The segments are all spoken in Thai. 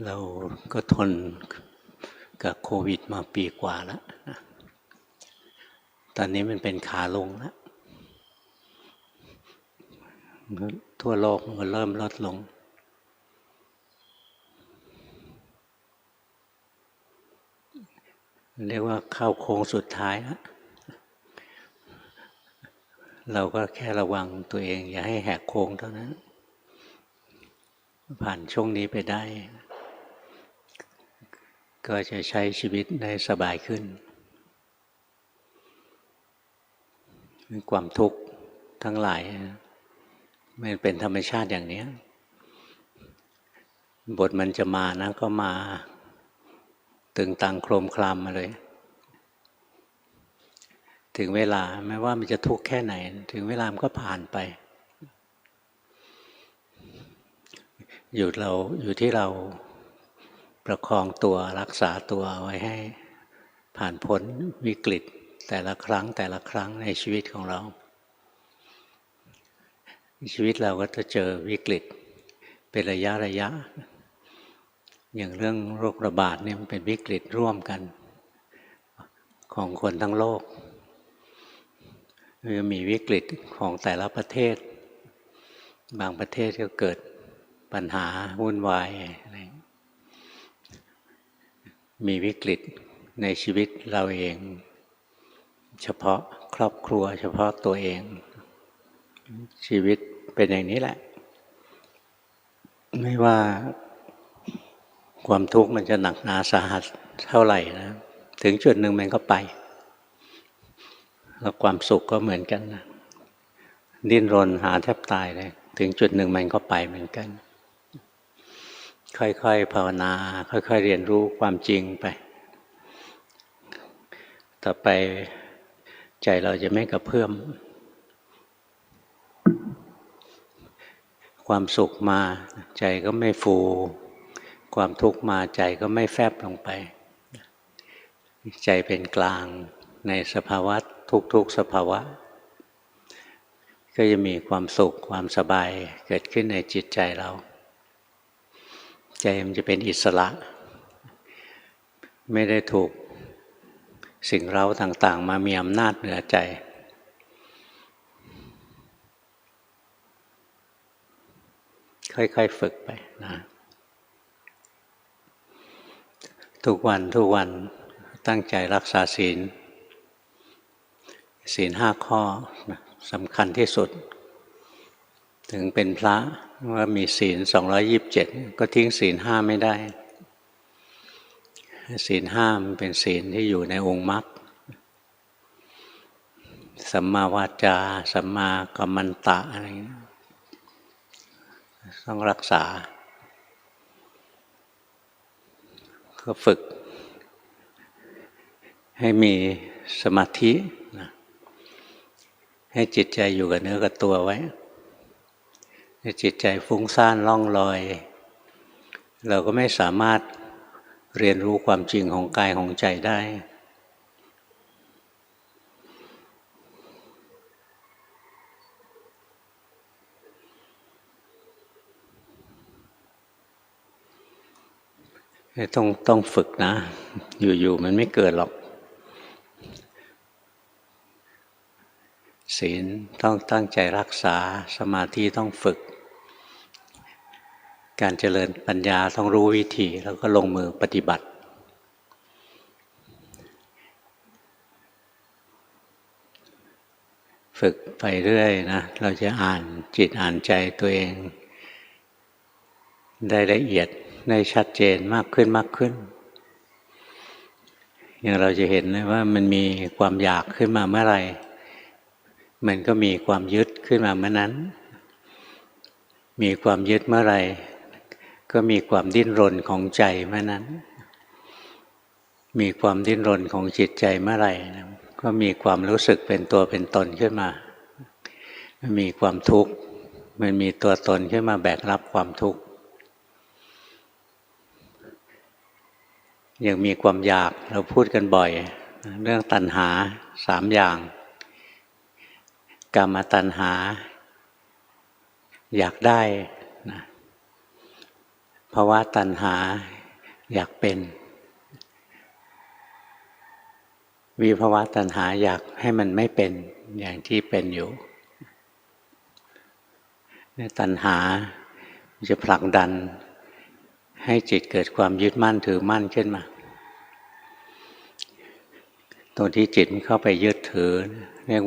เราก็ทนกับโควิดมาปีกว่าแล้วนะตอนนี้มันเป็นขาลงแล้วทั่วโลกมันเริ่มลดลงเรียกว่าเข้าโค้งสุดท้ายแล้วเราก็แค่ระวังตัวเองอย่าให้แหกโค้งเท่านั้นผ่านช่วงนี้ไปได้ก็จะใช้ชีวิตได้สบายขึ้นความทุกข์ทั้งหลายมันเป็นธรรมชาติอย่างนี้บทมันจะมานะก็มาตึงตังโครมคลามมาเลยถึงเวลาไม่ว่ามันจะทุกข์แค่ไหนถึงเวลามันก็ผ่านไปอยู่ที่เราประคองตัวรักษาตัวไว้ให้ผ่านพ้นวิกฤตแต่ละครั้งในชีวิตของเราชีวิตเราก็จะเจอวิกฤตเป็นระยะอย่างเรื่องโรคระบาดเนี่ยมันเป็นวิกฤตร่วมกันของคนทั้งโลกมีวิกฤตของแต่ละประเทศบางประเทศก็เกิดปัญหาวุ่นวายอะไรมีวิกฤตในชีวิตเราเองเฉพาะครอบครัวเฉพาะตัวเองชีวิตเป็นอย่างนี้แหละไม่ว่าความทุกข์มันจะหนักหนาสาหัสเท่าไหร่นะถึงจุดหนึ่งมันก็ไปแล้วความสุขก็เหมือนกันนะดิ้นรนหาแทบตายเลยถึงจุดหนึ่งมันก็ไปเหมือนกันค่อยๆภาวนาค่อยๆเรียนรู้ความจริงไปต่อไปใจเราจะไม่กระเพื่อมความสุขมาใจก็ไม่ฟูความทุกข์มาใจก็ไม่แฟบลงไปใจเป็นกลางในสภาวะทุกสภาวะก็จะมีความสุขความสบายเกิดขึ้นในจิตใจเราใจมันจะเป็นอิสระไม่ได้ถูกสิ่งเร้าต่างๆมามีอำนาจเหนือใจค่อยๆฝึกไปนะทุกวันตั้งใจรักษาศีล5 ข้อสำคัญที่สุดถึงเป็นพระว่ามีศีล227ก็ทิ้งศีล5ไม่ได้ศีล5มันเป็นศีลที่อยู่ในองค์มรรคสัมมาวาจาสัมมากัมมันตะอะไรต้องรักษาก็ฝึกให้มีสมาธินะให้จิตใจอยู่กับเนื้อกับตัวไว้ให้จิตใจฟุ้งซ่านล่องลอยเราก็ไม่สามารถเรียนรู้ความจริงของกายของใจได้ต้องฝึกนะอยู่มันไม่เกิดหรอกศีลต้องตั้งใจรักษาสมาธิต้องฝึกการเจริญปัญญาต้องรู้วิธีแล้วก็ลงมือปฏิบัติฝึกไปเรื่อยนะเราจะอ่านจิตอ่านใจตัวเองได้ละเอียดได้ชัดเจนมากขึ้นอย่างเราจะเห็นเลยว่ามันมีความอยากขึ้นมาเมื่อไหร่มันก็มีความยึดขึ้นมาเมื่อนั้นมีความยึดเมื่อไหร่ก็มีความดิ้นรนของใจเมื่อนั้นมีความดิ้นรนของจิตใจเมื่อไหร่ก็มีความรู้สึกเป็นตัวเป็นตนขึ้นมามีความทุกข์มันมีตัวตนขึ้นมาแบกรับความทุกข์ยังมีความอยากเราพูดกันบ่อยเรื่องตัณหา3 อย่างกามตัณหาอยากได้นะ ภาวะตัณหาอยากเป็นวิภาวะตัณหาอยากให้มันไม่เป็นอย่างที่เป็นอยู่ตัณหาจะผลักดันให้จิตเกิดความยึดมั่นถือมั่นขึ้นมาตรงที่จิตเข้าไปยึดถือเรียก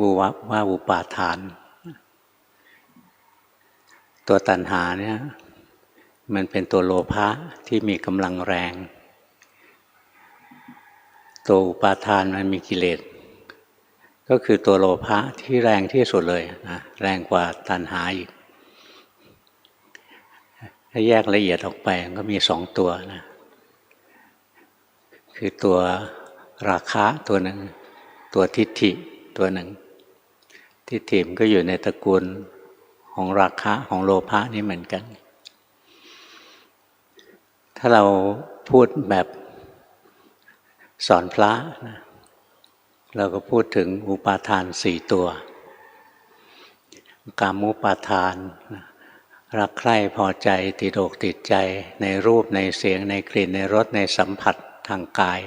ว่าอุปาทานตัวตัณหาเนี่ยมันเป็นตัวโลภะที่มีกำลังแรงตัวอุปาทานมันมีกิเลสก็คือตัวโลภะที่แรงที่สุดเลยนะแรงกว่าตัณหาอีกถ้าแยกละเอียดออกไปก็มีสองตัวนะคือตัวราคะตัวหนึ่งตัวทิฏฐิตัวหนึ่งทิฏฐิมันก็อยู่ในตระกูลของราคะของโลภะนี่เหมือนกันถ้าเราพูดแบบสอนพระนะเราก็พูดถึงอุปาทาน4ตัวกามุปาทานรักใคร่พอใจติดอกติดใจในรูปในเสียงในกลิ่นในรสในสัมผัสทางกาย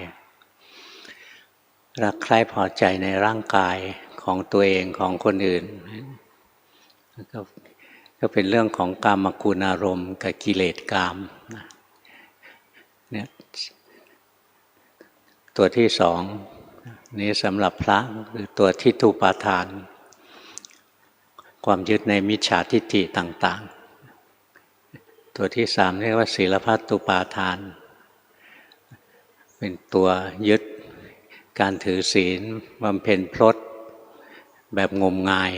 รักใคร่พอใจในร่างกายของตัวเองของคนอื่นก็เป็นเรื่องของกามคุณอารมณ์กับกิเลสกามเนี่ยตัวที่สองนี้สำหรับพระคือตัวทิฏฐุปาทานความยึดในมิจฉาทิฏฐิต่างๆตัวที่สามเรียกว่าศีลพัตตุปาทานเป็นตัวยึดการถือศีลบำเพ็ญพรตแบบงมงาย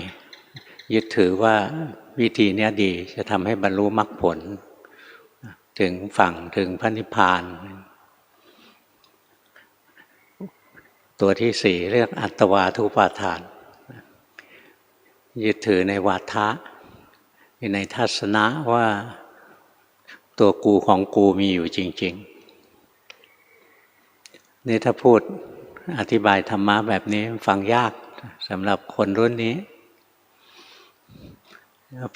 ยึดถือว่าวิธีนี้ดีจะทำให้บรรลุมรรคผลถึงฝั่งถึงพระนิพพานตัวที่สี่เรียกอัตวาทุปาทานยึดถือในวาทะในทัศนะว่าตัวกูของกูมีอยู่จริงๆนี่ถ้าพูดอธิบายธรรมะแบบนี้ฟังยากสำหรับคนรุ่นนี้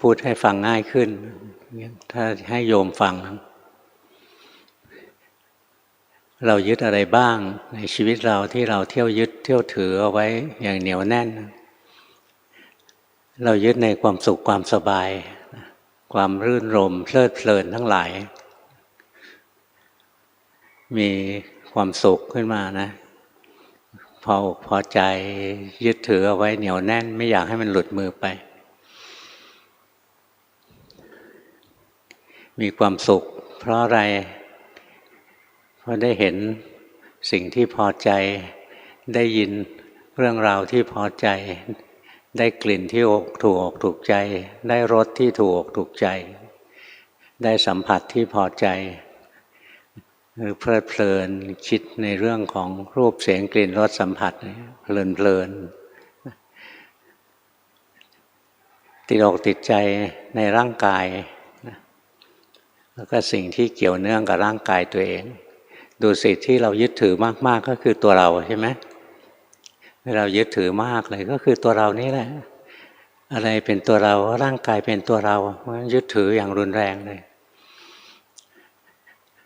พูดให้ฟังง่ายขึ้นถ้าให้โยมฟังเรายึดอะไรบ้างในชีวิตเราที่เราเที่ยวยึดเที่ยวถือเอาไว้อย่างเหนียวแน่นเรายึดในความสุขความสบายความรื่นรมเพลิดเพลินทั้งหลายมีความสุขขึ้นมานะพออกพอใจยึดถือเอาไว้เหนียวแน่นไม่อยากให้มันหลุดมือไปมีความสุขเพราะอะไรเพราะได้เห็นสิ่งที่พอใจได้ยินเรื่องราวที่พอใจได้กลิ่นที่ถูกอกถูกใจได้รสที่ถูกอกถูกใจได้สัมผัสที่พอใจหรือเพลิดเพลินคิดในเรื่องของรูปเสียงกลิ่นรสสัมผัสเพลินเพลินติดอกติดใจในร่างกายแล้วก็สิ่งที่เกี่ยวเนื่องกับร่างกายตัวเองดูสิที่เรายึดถือมากๆก็คือตัวเราใช่ไหมเรายึดถือมากเลยก็คือตัวเรานี่แหละอะไรเป็นตัวเราร่างกายเป็นตัวเรามันยึดถืออย่างรุนแรงเลย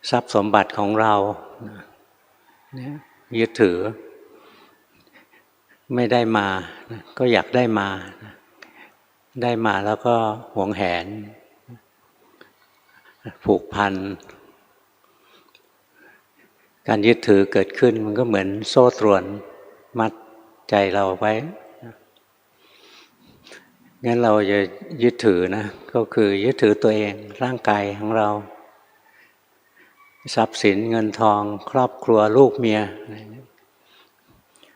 ทรัพย์สมบัติของเรายึดถือไม่ได้มาก็อยากได้มาได้มาแล้วก็หวงแหนผูกพันการยึดถือเกิดขึ้นมันก็เหมือนโซ่ตรวนมัดใจเราไว้งั้นเราจะยึดถือนะก็คือยึดถือตัวเองร่างกายของเราทรัพย์สินเงินทองครอบครัวลูกเมีย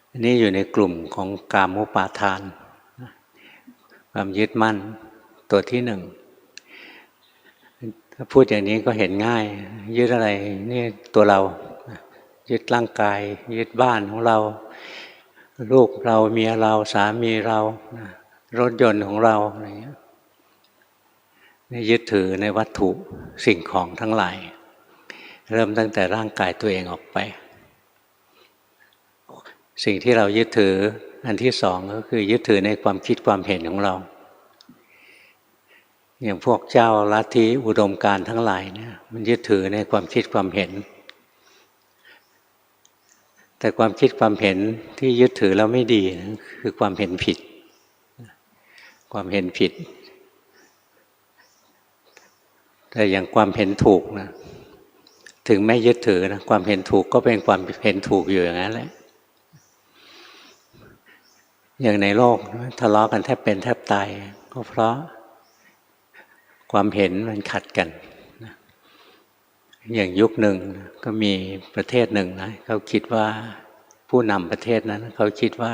อันนี้อยู่ในกลุ่มของกามุปาทานความยึดมั่นตัวที่หนึ่งถ้าพูดอย่างนี้ก็เห็นง่ายยึดอะไรนี่ตัวเรายึดร่างกายยึดบ้านของเราลูกเราเมียเราสามีเรารถยนต์ของเราอะไรเงี้ยนี่ยึดถือในวัตถุสิ่งของทั้งหลายเริ่มตั้งแต่ร่างกายตัวเองออกไปสิ่งที่เรายึดถืออันที่สองก็คือยึดถือในความคิดความเห็นของเรา อย่างพวกเจ้าลัทธิอุดมการณ์ทั้งหลายเนี่ยมันยึดถือในความคิดความเห็นแต่ความคิดความเห็นที่ยึดถือแล้วไม่ดีคือความเห็นผิดความเห็นผิดแต่อย่างความเห็นถูกนะถึงไม่ยึดถือนะความเห็นถูกก็เป็นความเห็นถูกอยู่อย่างนั้นแหละอย่างในโลกทะเลาะกันแทบเป็นแทบตายก็เพราะความเห็นมันขัดกันอย่างยุคหนึ่งก็มีประเทศหนึ่งนะเขาคิดว่าผู้นำประเทศนั้นเขาคิดว่า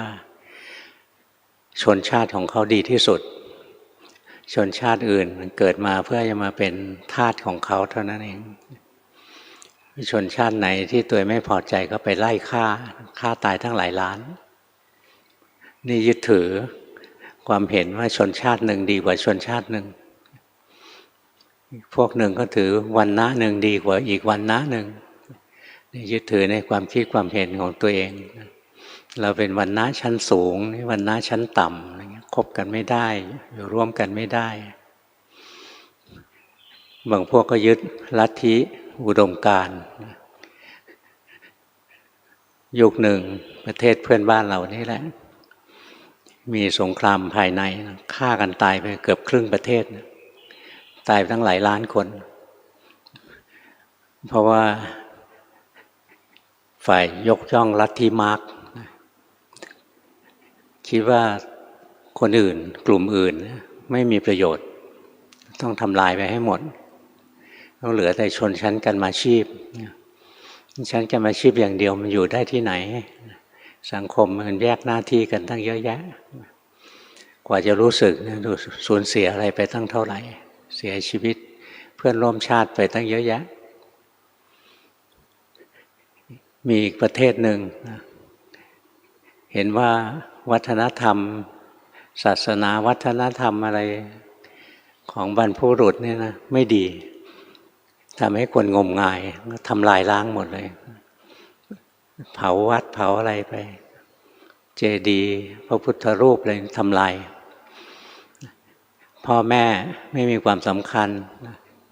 ชนชาติของเขาดีที่สุดชนชาติอื่นมันเกิดมาเพื่อจะมาเป็นทาสของเขาเท่านั้นเองชนชาติไหนที่ตัวไม่พอใจก็ไปไล่ฆ่าตายทั้งหลายล้านนี่ยึดถือความเห็นว่าชนชาติหนึ่งดีกว่าชนชาติหนึ่งพวกหนึ่งก็ถือวรรณะหนึ่งดีกว่าอีกวรรณะหนึ่งนี่ยึดถือในความคิดความเห็นของตัวเองเราเป็นวรรณะชั้นสูงนี่วรรณะชั้นต่ำอะไรเงี้ยคบกันไม่ได้อยู่ร่วมกันไม่ได้บางพวกก็ยึดลัทธิอุดมการณ์ยุคหนึ่งประเทศเพื่อนบ้านเรานี่แหละมีสงครามภายในฆ่ากันตายไปเกือบครึ่งประเทศตายไปทั้งหลายล้านคนเพราะว่าฝ่ายยกย่องลัทธิมาร์กซ์คิดว่าคนอื่นกลุ่มอื่นไม่มีประโยชน์ต้องทำลายไปให้หมดต้องเหลือแต่ชนชั้นกรรมาชีพชั้นกรรมาชีพอย่างเดียวมันอยู่ได้ที่ไหนสังคมมันแยกหน้าที่กันตั้งเยอะแยะกว่าจะรู้สึกดูสูญเสียอะไรไปตั้งเท่าไหร่เสียชีวิตเพื่อนร่วมชาติไปตั้งเยอะแยะมีอีกประเทศหนึ่งเห็นว่าวัฒนธรรมศาสนาวัฒนธรรมอะไรของบรรพบุรุษเนี่ยนะไม่ดีทำให้คนงมงายทำลายล้างหมดเลยเผาวัดเผาอะไรไปเจดีย์พระพุทธรูปอะไรทำลายพ่อแม่ไม่มีความสำคัญ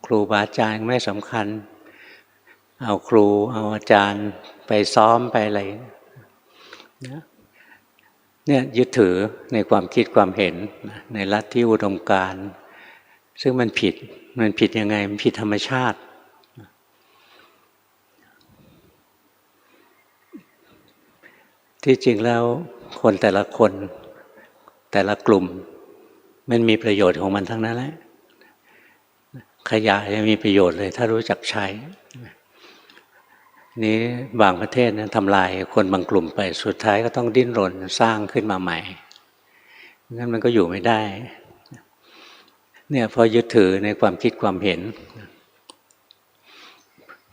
ครูบาอาจารย์ไม่สำคัญเอาครูเอาอาจารย์ไปซ้อมไปอะไรเนี่ยยึดถือในความคิดความเห็นในลัทธิอุดมการณ์ซึ่งมันผิดยังไงมันผิดธรรมชาติที่จริงแล้วคนแต่ละคนแต่ละกลุ่มมันมีประโยชน์ของมันทั้งนั้นแหละขยะยังมีประโยชน์เลยถ้ารู้จักใช้นี้บางประเทศนะทำลายคนบางกลุ่มไปสุดท้ายก็ต้องดิ้นรนสร้างขึ้นมาใหม่งั้นมันก็อยู่ไม่ได้เนี่ยพอยึดถือในความคิดความเห็น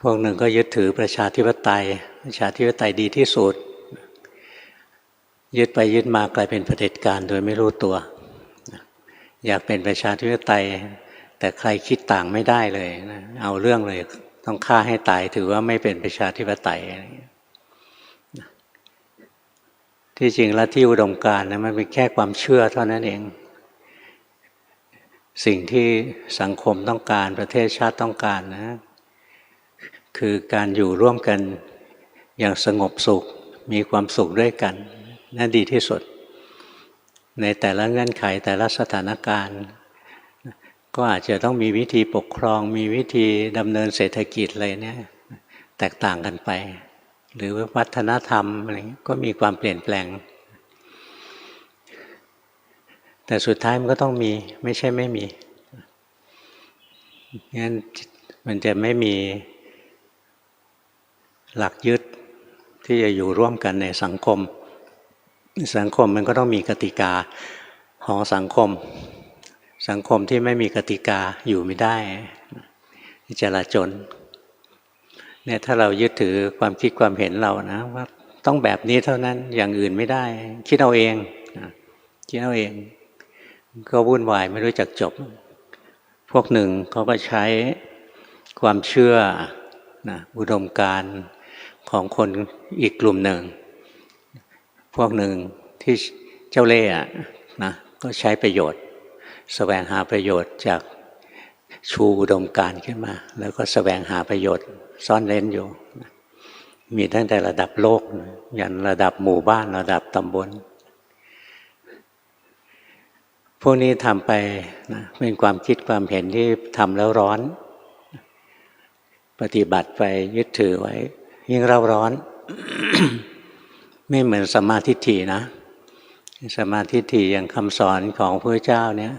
พวกหนึ่งก็ยึดถือประชาธิปไตยดีที่สุดยึดไปยึดมากลายเป็นเผด็จการโดยไม่รู้ตัวอยากเป็นประชาธิปไตยแต่ใครคิดต่างไม่ได้เลยนะเอาเรื่องเลยต้องฆ่าให้ตายถือว่าไม่เป็นประชาธิปไตยที่จริงแล้วที่อุดมการณ์นะมันเป็นแค่ความเชื่อเท่านั้นเองสิ่งที่สังคมต้องการประเทศชาติต้องการนะคือการอยู่ร่วมกันอย่างสงบสุขมีความสุขด้วยกันนั่นดีที่สุดในแต่ละเงื่อนไขแต่ละสถานการณ์ก็อาจจะต้องมีวิธีปกครองมีวิธีดำเนินเศรษฐกิจอะไรเนี่ยแตกต่างกันไปหรือวัฒนธรรมอะไรก็มีความเปลี่ยนแปลงแต่สุดท้ายมันก็ต้องมีไม่ใช่ไม่มีงั้นมันจะไม่มีหลักยึดที่จะอยู่ร่วมกันในสังคมมันก็ต้องมีกติกาของสังคมที่ไม่มีกติกาอยู่ไม่ได้จลาจลเนี่ยถ้าเรายึดถือความคิดความเห็นเรานะว่าต้องแบบนี้เท่านั้นอย่างอื่นไม่ได้คิดเอาเองก็วุ่นวายไม่รู้จักจบพวกหนึ่งเขาก็ใช้ความเชื่อนะอุดมการณ์ของคนอีกกลุ่มหนึ่งพวกหนึ่งที่เจ้าเล่ห์นะก็ใช้ประโยชน์แสวงหาประโยชน์จาก ชูอุดมการณ์ขึ้นมาแล้วก็แสวงหาประโยชน์ซ่อนเร้นอยู่มีตั้งแต่ระดับโลกยันระดับหมู่บ้านระดับตำบลพวกนี้ทำไปนะเป็นความคิดความเห็นที่ทำแล้วร้อนปฏิบัติไปยึดถือไว้ยิ่งเร่าร้อน ไม่เหมือนสัมมาทิฏฐินะสัมมาทิฏฐิอย่างคำสอนของพระเจ้าเนี่ย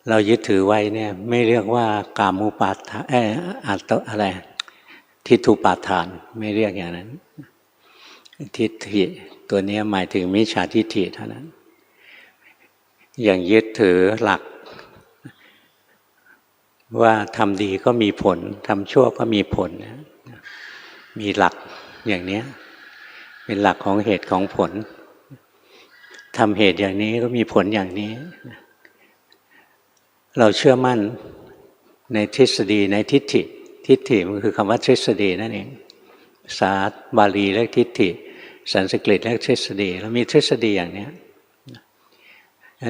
เรายึดถือไว้เนี่ยไม่เรียกว่ากามุปาทานอะไรทิฏฐุปาทานไม่เรียกอย่างนั้นทิฏฐิตัวนี้หมายถึงมิจฉาทิฏฐิเท่านั้นอย่างยึดถือหลักว่าทำดีก็มีผลทำชั่วก็มีผลมีหลักอย่างนี้เป็นหลักของเหตุของผลทำเหตุอย่างนี้ก็มีผลอย่างนี้เราเชื่อมั่นในทฤษฎีในทิฏฐิทิฏฐิมันคือคำว่าทฤษฎีนั่นเองภาษาบาลีเรียกทิฏฐิสันสกฤตเรียกทฤษฎีแล้วมีทฤษฎีอย่างนี้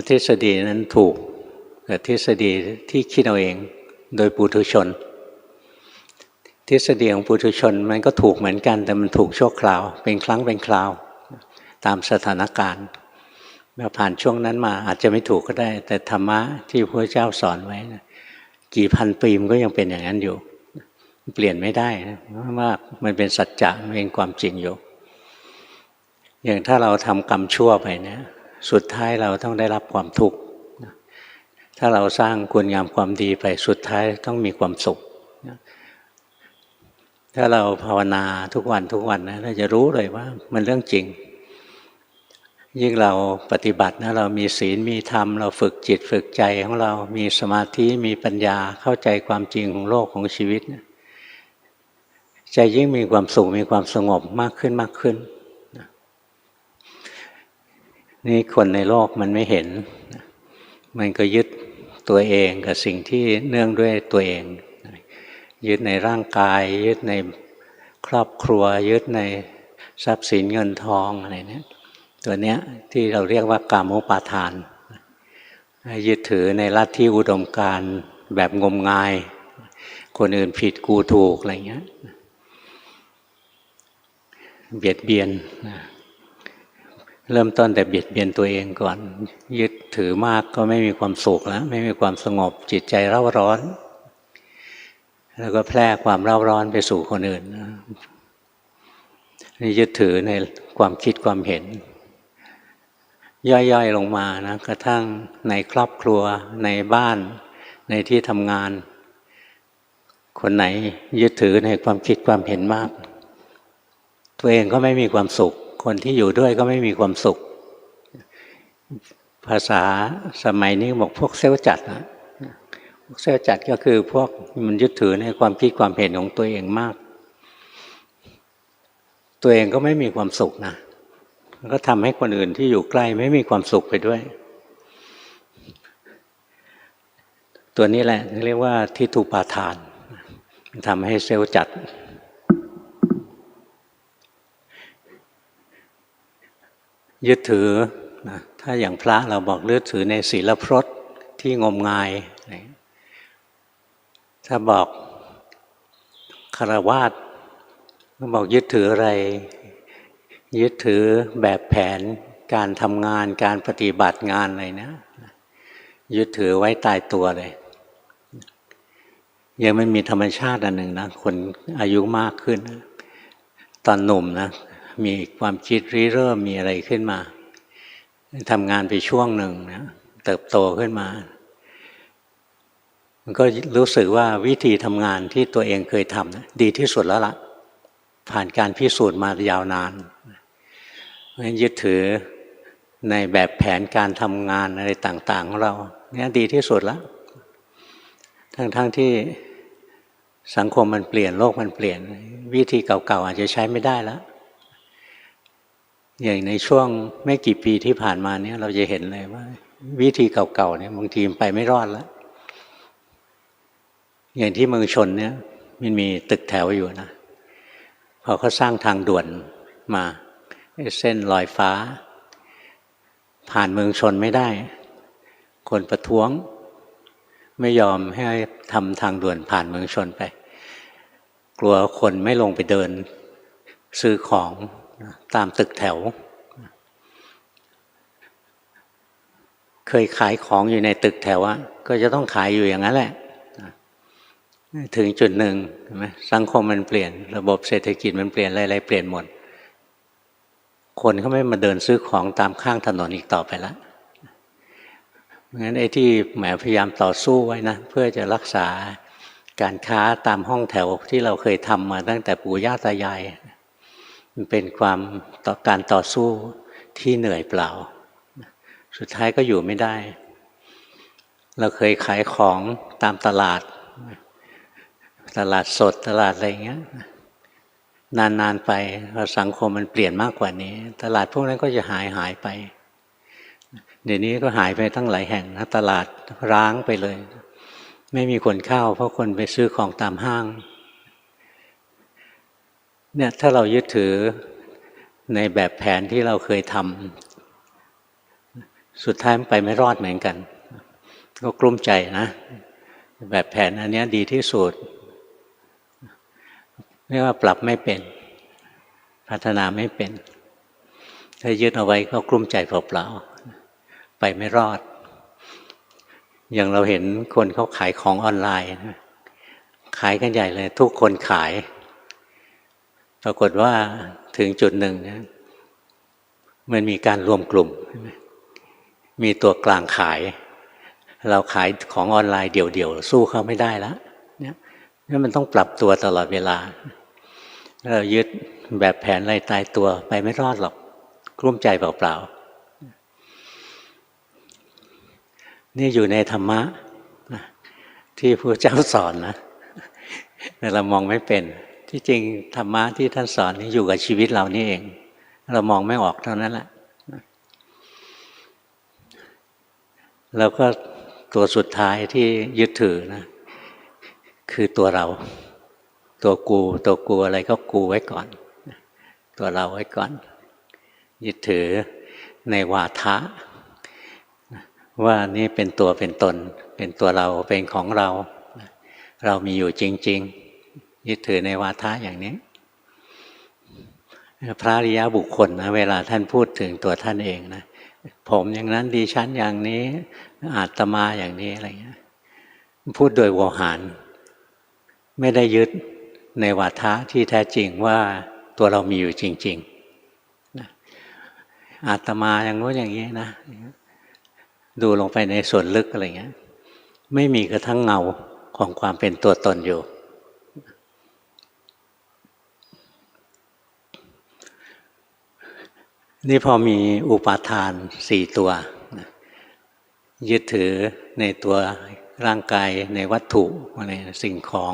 ทฤษฎีนั้นถูกแต่ทฤษฎีที่คิดเอาเองโดยปุถุชนทฤษฎีของปุถุชนมันก็ถูกเหมือนกันแต่มันถูกชั่วคราวเป็นครั้งเป็นคราวตามสถานการณ์เมื่อผ่านช่วงนั้นมาอาจจะไม่ถูกก็ได้แต่ธรรมะที่พระเจ้าสอนไว้นะกี่พันปีมันก็ยังเป็นอย่างนั้นอยู่เปลี่ยนไม่ได้นะเพราะว่ามันเป็นสัจจะมันเป็นความจริงอยู่อย่างถ้าเราทำกรรมชั่วไปเนี่ยสุดท้ายเราต้องได้รับความทุกข์ถ้าเราสร้างคุณงามความดีไปสุดท้ายต้องมีความสุขถ้าเราภาวนาทุกวันนะเราจะรู้เลยว่ามันเรื่องจริงยิ่งเราปฏิบัตินะเรามีศีลมีธรรมเราฝึกจิตฝึกใจของเรามีสมาธิมีปัญญาเข้าใจความจริงของโลกของชีวิตใจยิ่งมีความสุขมีความสงบมากขึ้นนี่คนในโลกมันไม่เห็นมันก็ยึดตัวเองกับสิ่งที่เนื่องด้วยตัวเองยึดในร่างกายยึดในครอบครัวยึดในทรัพย์สินเงินทองอะไรเนี่ยตัวเนี้ยที่เราเรียกว่ากามุปาทานยึดถือในลัทธิอุดมการณ์แบบงมงายคนอื่นผิดกูถูกอะไรเงี้ยเบียดเบียนเริ่มต้นแต่เบียดเบียนตัวเองก่อนยึดถือมากก็ไม่มีความสุขแล้วไม่มีความสงบจิตใจเร่าร้อนแล้วก็แพร่ความเร่าร้อนไปสู่คนอื่นนี่ยึดถือในความคิดความเห็นย่อยๆลงมานะกระทั่งในครอบครัวในบ้านในที่ทำงานคนไหนยึดถือในความคิดความเห็นมากตัวเองก็ไม่มีความสุขคนที่อยู่ด้วยก็ไม่มีความสุขภาษาสมัยนี้บอกพวกเซลล์จัดนะพวกเซลล์จัดก็คือพวกมันยึดถือในความคิดความเห็นของตัวเองมากตัวเองก็ไม่มีความสุขนะก็ทำให้คนอื่นที่อยู่ใกล้ไม่มีความสุขไปด้วยตัวนี้แหละเรียกว่าทิฏฐุปาทานทำให้เซลล์จัดยึดถือนะถ้าอย่างพระเราบอกยึดถือในศีลพรตที่งมงายถ้าบอกฆราวาสก็บอกยึดถืออะไรยึดถือแบบแผนการทำงานการปฏิบัติงานอะไรนะยึดถือไว้ตายตัวเลยยังไม่มีธรรมชาติอันหนึ่งนะคนอายุมากขึ้นตอนหนุ่มนะมีความคิดริเริ่มมีอะไรขึ้นมาทำงานไปช่วงหนึ่งนะเติบโตขึ้นมามันก็รู้สึกว่าวิธีทำงานที่ตัวเองเคยทำนะดีที่สุดแล้วล่ะผ่านการพิสูจน์มายาวนานเพราะฉะนั้นยึดถือในแบบแผนการทำงานอะไรต่างๆของเราเนี่ยดีที่สุดแล้วทั้งที่สังคมมันเปลี่ยนโลกมันเปลี่ยนวิธีเก่าๆอาจจะใช้ไม่ได้แล้วอย่างในช่วงไม่กี่ปีที่ผ่านมาเนี่ยเราจะเห็นเลยว่าวิธีเก่าๆเนี่ยบางทีไปไม่รอดแล้วอย่างที่เมืองชนเนี่ยมันมีตึกแถวอยู่นะพอเขาสร้างทางด่วนมาเส้นลอยฟ้าผ่านเมืองชนไม่ได้คนประท้วง ไม่ยอมให้ทำทางด่วนผ่านเมืองชนไปกลัวคนไม่ลงไปเดินซื้อของตามตึกแถวเคยขายของอยู่ในตึกแถวก็จะต้องขายอยู่อย่างนั้นแหละถึงจุดหนึ่งสังคมมันเปลี่ยนระบบเศรษฐกิจมันเปลี่ยนอะไรๆเปลี่ยนหมดคนเขาไม่มาเดินซื้อของตามข้างถนนอีกต่อไปแล้วงั้นไอ้ที่แหมพยายามต่อสู้ไว้นะเพื่อจะรักษาการค้าตามห้องแถวที่เราเคยทำมาตั้งแต่ปู่ย่าตายายมันเป็นความการต่อสู้ที่เหนื่อยเปล่าสุดท้ายก็อยู่ไม่ได้เราเคยขายของตามตลาดสดตลาดอะไรอย่างเงี้ยนานๆไปสังคมมันเปลี่ยนมากกว่านี้ตลาดพวกนั้นก็จะหายไปเดี๋ยวนี้ก็หายไปตั้งหลายแห่งนะตลาดร้างไปเลยไม่มีคนเข้าเพราะคนไปซื้อของตามห้างเนี่ยถ้าเรายึดถือในแบบแผนที่เราเคยทำสุดท้ายมันไปไม่รอดเหมือนกันก็กลุ้มใจนะแบบแผนอันนี้ดีที่สุดเรียกว่าปรับไม่เป็นพัฒนาไม่เป็นถ้ายึดเอาไว้ก็กลุ้มใจเปล่าๆไปไม่รอดอย่างเราเห็นคนเขาขายของออนไลน์ขายกันใหญ่เลยทุกคนขายปรากฏว่าถึงจุดหนึ่งนะมันมีการรวมกลุ่มมีตัวกลางขายเราขายของออนไลน์เดี่ยวๆสู้เขาไม่ได้แล้วเนี่ยมันต้องปรับตัวตลอดเวลาเรายึดแบบแผนอะไรตายตัวไปไม่รอดหรอกกลุ้มใจเปล่าๆนี่อยู่ในธรรมะที่พระเจ้าสอนนะแต่เรามองไม่เป็นที่จริงธรรมะที่ท่านสอนนี่อยู่กับชีวิตเรานี่เองเรามองไม่ออกเท่านั้นแหละแล้วก็ตัวสุดท้ายที่ยึดถือนะคือตัวเราตัวกูอะไรก็กูไว้ก่อนตัวเราไว้ก่อนยึดถือในวาทะว่านี่เป็นตัวเป็นตนเป็นตัวเราเป็นของเราเรามีอยู่จริงๆยึดถือในวาทะอย่างนี้พระอริยบุคคลนะเวลาท่านพูดถึงตัวท่านเองนะผมอย่างนั้นดิฉันอย่างนี้อาตมาอย่างนี้อะไรเงี้ยพูดโดยโวหารไม่ได้ยึดในวาทะที่แท้จริงว่าตัวเรามีอยู่จริงๆนะอาตมาอย่างโน้นอย่างนี้นะดูลงไปในส่วนลึกอะไรเงี้ยไม่มีกระทั่งเงาของความเป็นตัวตนอยู่นี่พอมีอุปาทาน4ตัวยึดถือในตัวร่างกายในวัตถุในสิ่งของ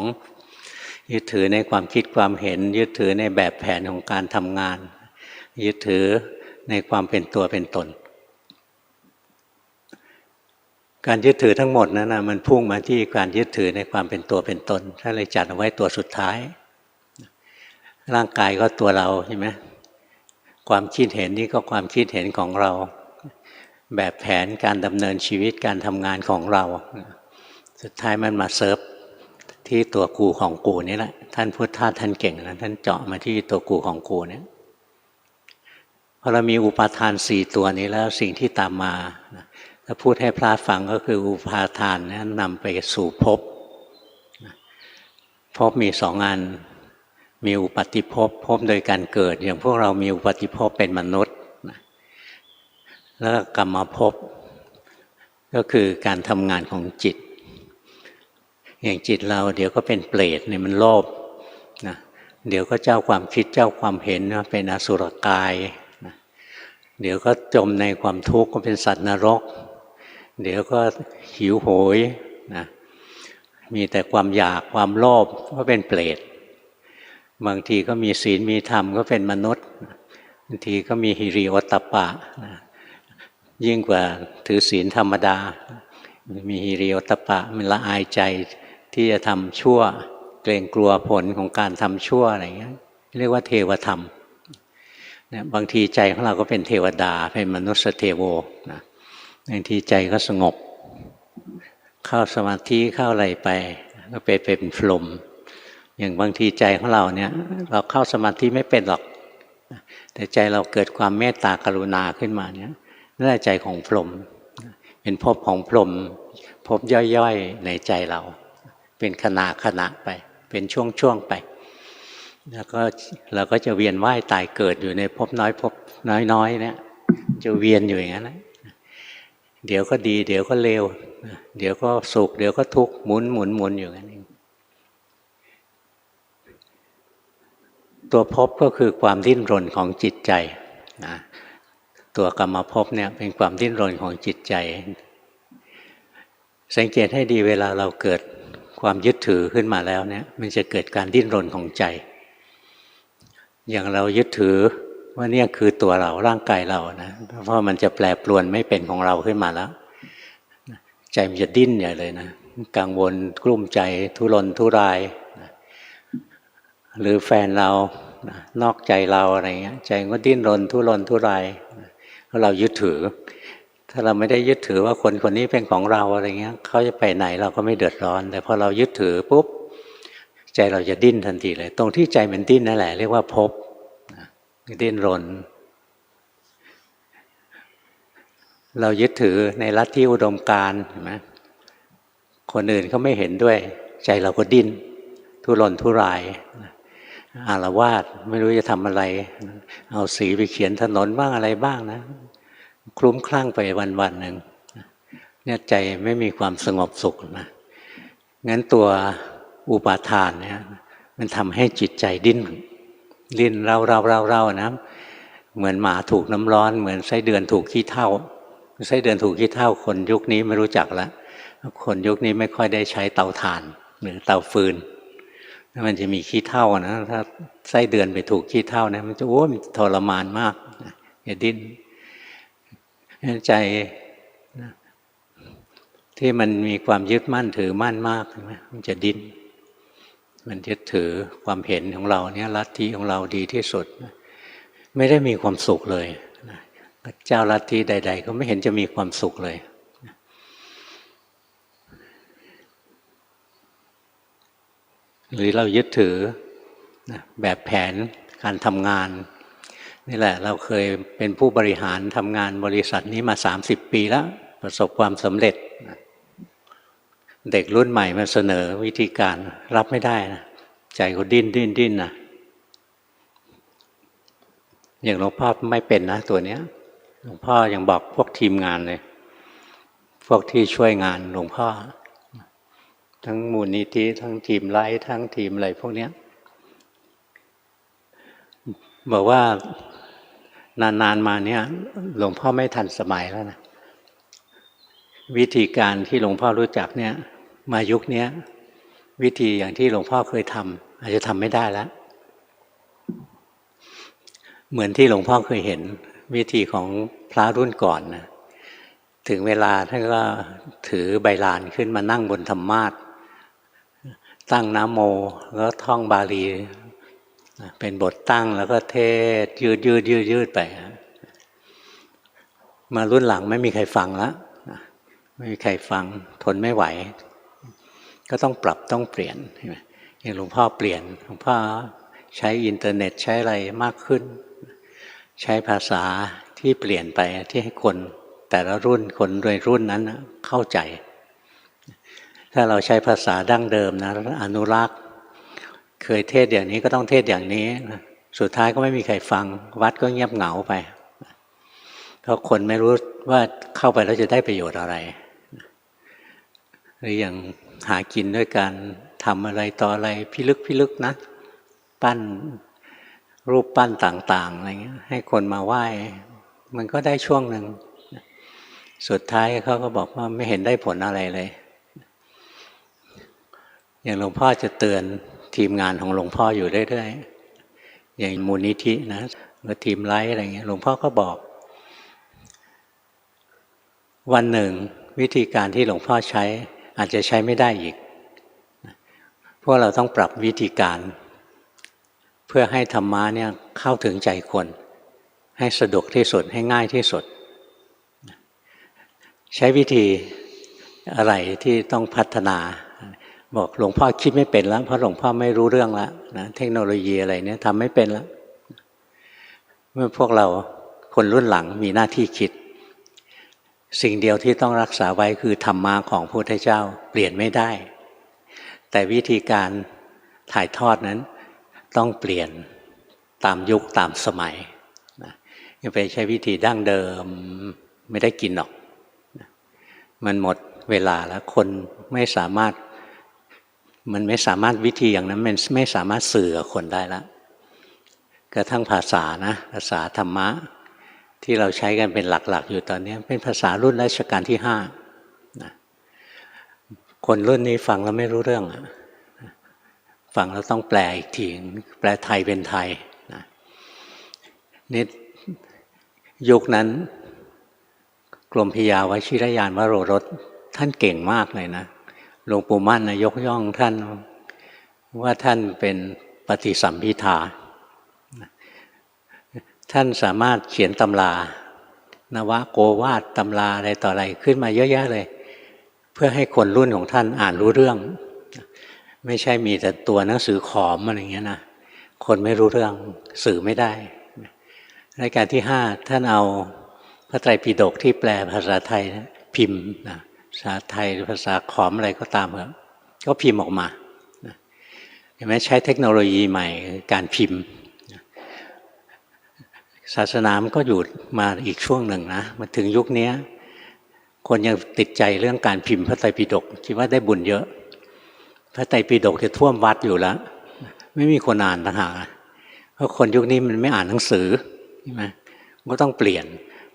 ยึดถือในความคิดความเห็นยึดถือในแบบแผนของการทำงานยึดถือในความเป็นตัวเป็นตนการยึดถือทั้งหมดนั้นนะมันพุ่งมาที่การยึดถือในความเป็นตัวเป็นตนถ้าเลยจัดเอาไว้ตัวสุดท้ายร่างกายก็ตัวเราใช่ไหมความคิดเห็นนี่ก็ความคิดเห็นของเราแบบแผนการดำเนินชีวิตการทำงานของเราสุดท้ายมันมาเซิร์ฟที่ตัวกูของกูนี่แหละท่านพุทธะท่านเก่งนะท่านเจาะมาที่ตัวกูของกูเนี่ยพอเรามีอุปาทาน4ตัวนี้แล้วสิ่งที่ตามมาถ้าพูดให้พระฟังก็คืออุปาทานนั้นนำไปสู่ภพภพมี2 อันมีอุปัติภพภพโดยการเกิดอย่างพวกเรามีอุปัติภพเป็นมนุษย์แล้วก็กรรมภพก็คือการทำงานของจิตอย่างจิตเราเดี๋ยวก็เป็นเปรตเนี่ยมันโลภนะเดี๋ยวก็เจ้าความคิดเจ้าความเห็นนะเป็นอสุรกายนะเดี๋ยวก็จมในความทุกข์ก็เป็นสัตว์นรกเดี๋ยวก็หิวโหยนะมีแต่ความอยากความโลภก็เป็นเปรตบางทีก็มีศีลมีธรรมก็เป็นมนุษย์บางทีก็มีหิริโอตตัปปะนะยิ่งกว่าถือศีลธรรมดามีหิริโอตตัปปะมันละอายใจที่จะทำชั่วเกรงกลัวผลของการทำชั่วอะไรเงี้ยเรียกว่าเทวธรรมเนี่ยบางทีใจของเราก็เป็นเทวดาเป็นมนุษย์เทโวนะบางทีใจก็สงบ เข้าสมาธิเข้าอะไรไปก็ไปเป็นพรหมอย่างบางทีใจของเราเนี่ยเราเข้าสมาธิไม่เป็นหรอกแต่ใจเราเกิดความเมตตากรุณาขึ้นมาเนี่ยนั่นแหละใจของพรหมเป็นภพของพรหมภพย่อยๆในใจเราเป็นขณะไปเป็นช่วงๆไปแล้วก็เราก็จะเวียนว่ายตายเกิดอยู่ในภพน้อยเนี่ยจะเวียนอยู่อย่างนั้นนะเดี๋ยวก็ดีเดี๋ยวก็เลวเดี๋ยวก็สุขเดี๋ยวก็ทุกข์หมุนอยู่อย่างนั้นเองตัวภพก็คือความดิ้นรนของจิตใจนะตัวกรรมภพเนี่ยเป็นความดิ้นรนของจิตใจสังเกตให้ดีเวลาเราเกิดความยึดถือขึ้นมาแล้วเนี่ยมันจะเกิดการดิ้นรนของใจอย่างเรายึดถือว่าเนี่ยคือตัวเราร่างกายเรานะเพราะมันจะแปรปรวนไม่เป็นของเราขึ้นมาแล้วใจมันจะดิ้นใหญ่เลยนะกังวลกลุ้มใจทุรนทุรายหรือแฟนเรานอกใจเราอะไรเงี้ยใจก็ดิ้นรนทุรนทุรายเพราะเรายึดถือถ้าเราไม่ได้ยึดถือว่าคนนี้เป็นของเราอะไรเงี้ยเขาจะไปไหนเราก็ไม่เดือดร้อนแต่พอเรายึดถือปุ๊บใจเราจะดิ้นทันทีเลยตรงที่ใจมันดิ้นนั่นแหละเรียกว่าภพดิ้นรนเรายึดถือในลัทธิอุดมการณ์เห็นไหมคนอื่นเขาไม่เห็นด้วยใจเราก็ดิ้นทุรนทุรายอาละวาดไม่รู้จะทำอะไรเอาสีไปเขียนถนนบ้างอะไรบ้างนะคลุ้มคลั่งไปวันๆหนึ่งเนี่ยใจไม่มีความสงบสุขนะงั้นตัวอุปาทานเนี่ยมันทำให้จิตใจดิ้นเรานะเหมือนหมาถูกน้ำร้อนเหมือนไส้เดือนถูกขี้เถ้าไส้เดือนถูกขี้เถ้าคนยุคนี้ไม่รู้จักแล้วคนยุคนี้ไม่ค่อยได้ใช้เตาถ่านหรือเตาฟืนมันจะมีขี้เถ้านะถ้าไส้เดือนไปถูกขี้เถ้านะมันจะมันทรมานมากอย่าดิ้นใจที่มันมีความยึดมั่นถือมั่นมากมันจะดิ้นมันยึดถือความเห็นของเราเนี่ยลัทธิของเราดีที่สุดไม่ได้มีความสุขเลยเจ้าลัทธิใดๆก็ไม่เห็นจะมีความสุขเลยหรือเรายึดถือแบบแผนการทำงานนี่แหละเราเคยเป็นผู้บริหารทำงานบริษัทนี้มา30 ปีแล้วประสบความสำเร็จเด็กรุ่นใหม่มาเสนอวิธีการรับไม่ได้นะใจก็ดิ้นนะอย่างหลวงพ่อไม่เป็นนะตัวเนี้ยหลวงพ่อยังบอกพวกทีมงานเลยพวกที่ช่วยงานหลวงพ่อทั้งมูลนิธิทั้งทีมไลฟ์ทั้งทีมอะไรพวกเนี้ยบอกว่านานๆมาเนี่ยหลวงพ่อไม่ทันสมัยแล้วนะวิธีการที่หลวงพ่อรู้จักเนี่ยมายุคนี้วิธีอย่างที่หลวงพ่อเคยทำอาจจะทำไม่ได้แล้วเหมือนที่หลวงพ่อเคยเห็นวิธีของพระรุ่นก่อนนะถึงเวลาท่านก็ถือใบลานขึ้นมานั่งบนธรรมาสน์ตั้งนะโมแล้วท่องบาลีเป็นบทตั้งแล้วก็เทศยืดไปมารุ่นหลังไม่มีใครฟังแล้วไม่มีใครฟังทนไม่ไหวก็ต้องปรับต้องเปลี่ยนอย่างหลวงพ่อเปลี่ยนหลวงพ่อใช้อินเทอร์เน็ตใช้อะไรมากขึ้นใช้ภาษาที่เปลี่ยนไปที่ให้คนแต่ละรุ่นคนโดยรุ่นนั้นเข้าใจถ้าเราใช้ภาษาดั้งเดิมนะอนุรักษ์เคยเทศอย่างนี้ก็ต้องเทศอย่างนี้สุดท้ายก็ไม่มีใครฟังวัดก็เงียบเหงาไปเพราะคนไม่รู้ว่าเข้าไปแล้วจะได้ประโยชน์อะไรหรืออย่างหากินด้วยการทำอะไรต่ออะไรพิลึกนะปั้นรูปปั้นต่างๆอะไรเงี้ยให้คนมาไหว้มันก็ได้ช่วงหนึ่งสุดท้ายเขาก็บอกว่าไม่เห็นได้ผลอะไรเลยอย่างหลวงพ่อจะเตือนทีมงานของหลวงพ่ออยู่เรื่อยๆอย่างมูลนิธินะหรือทีมไลฟ์อะไรเงี้ยหลวงพ่อก็บอกวันหนึ่งวิธีการที่หลวงพ่อใช้อาจจะใช้ไม่ได้อีกเพราะเราต้องปรับวิธีการเพื่อให้ธรรมะเนี่ยเข้าถึงใจคนให้สะดวกที่สุดให้ง่ายที่สุดใช้วิธี อะไรที่ต้องพัฒนาบอกหลวงพ่อคิดไม่เป็นแล้วเพราะหลวงพ่อไม่รู้เรื่องแล้วนะเทคโนโลยีอะไรเนี่ยทำไม่เป็นแล้วเมื่อพวกเราคนรุ่นหลังมีหน้าที่คิดสิ่งเดียวที่ต้องรักษาไว้คือธรรมะของพระพุทธเจ้าเปลี่ยนไม่ได้แต่วิธีการถ่ายทอดนั้นต้องเปลี่ยนตามยุคตามสมัยนะอย่าไปใช้วิธีดั้งเดิมไม่ได้กินหรอกนะมันหมดเวลาแล้วคนไม่สามารถวิธีอย่างนั้นมันไม่สามารถสื่อกับคนได้แล้วกระทั่งภาษานะภาษาธรรมะที่เราใช้กันเป็นหลักๆอยู่ตอนนี้เป็นภาษารุ่นรัชกาลที่5นะคนรุ่นนี้ฟังแล้วไม่รู้เรื่องฟังแล้วต้องแปลอีกทีแปลไทยเป็นไทยนะนี่ยุคนั้นกรมพิยาวชิรยานวโรรสท่านเก่งมากเลยนะหลวงปู่มั่นนะยกย่องท่านว่าท่านเป็นปฏิสัมภิทาท่านสามารถเขียนตำรานวโกวาทตำราอะไรต่ออะไรขึ้นมาเยอะแยะเลยเพื่อให้คนรุ่นของท่านอ่านรู้เรื่องไม่ใช่มีแต่ตัวหนังสือขอมอะไรอย่างเงี้ยนะคนไม่รู้เรื่องสื่อไม่ได้รายการที่5ท่านเอาพระไตรปิฎกที่แปลภาษาไทยพิมพ์นะภาษาไทยภาษาขอมอะไรก็ตามครับก็พิมพ์ออกมาเห็นไหมใช้เทคโนโลยีใหม่การพิมพ์ศาสนามันก็อยู่มาอีกช่วงหนึ่งนะมาถึงยุคนี้คนยังติดใจเรื่องการพิมพ์พระไตรปิฎกคิดว่าได้บุญเยอะพระไตรปิฎกจะท่วมวัดอยู่แล้วไม่มีคนอ่านต่างหากเพราะคนยุคนี้มันไม่อ่านหนังสือใช่ไหมก็ต้องเปลี่ยน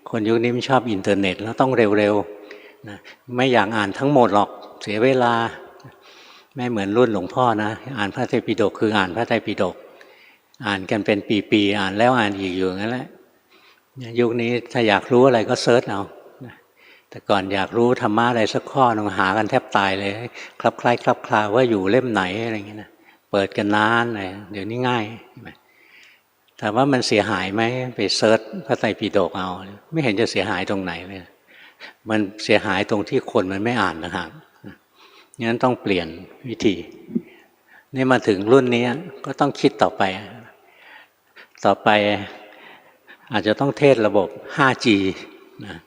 คนยุคนี้มันชอบอินเทอร์เน็ตแล้วต้องเร็วๆนะไม่อยากอ่านทั้งหมดหรอกเสียเวลาไม่เหมือนรุ่นหลวงพ่อนะอ่านพระไตรปิฎกคืออ่านพระไตรปิฎกอ่านกันเป็นปีๆอ่านแล้วอ่านอีกอยู่งั้นแหละยุคนี้ถ้าอยากรู้อะไรก็เซิร์ชเอาแต่ก่อนอยากรู้ธรรมะอะไรสักข้อนึงหากันแทบตายเลยคลับคล้ายคลับคลาว่าอยู่เล่มไหนอะไรอย่างเงี้ยนะเปิดกันนานเลยเดี๋ยวนี้ง่ายแต่ว่ามันเสียหายไหมไปเซิร์ชพระไตรปิฎกเอาไม่เห็นจะเสียหายตรงไหนเลยมันเสียหายตรงที่คนมันไม่อ่านนะครับงั้นต้องเปลี่ยนวิธีนี่มาถึงรุ่นนี้ก็ต้องคิดต่อไปอาจจะต้องเทศระบบ 5G นะ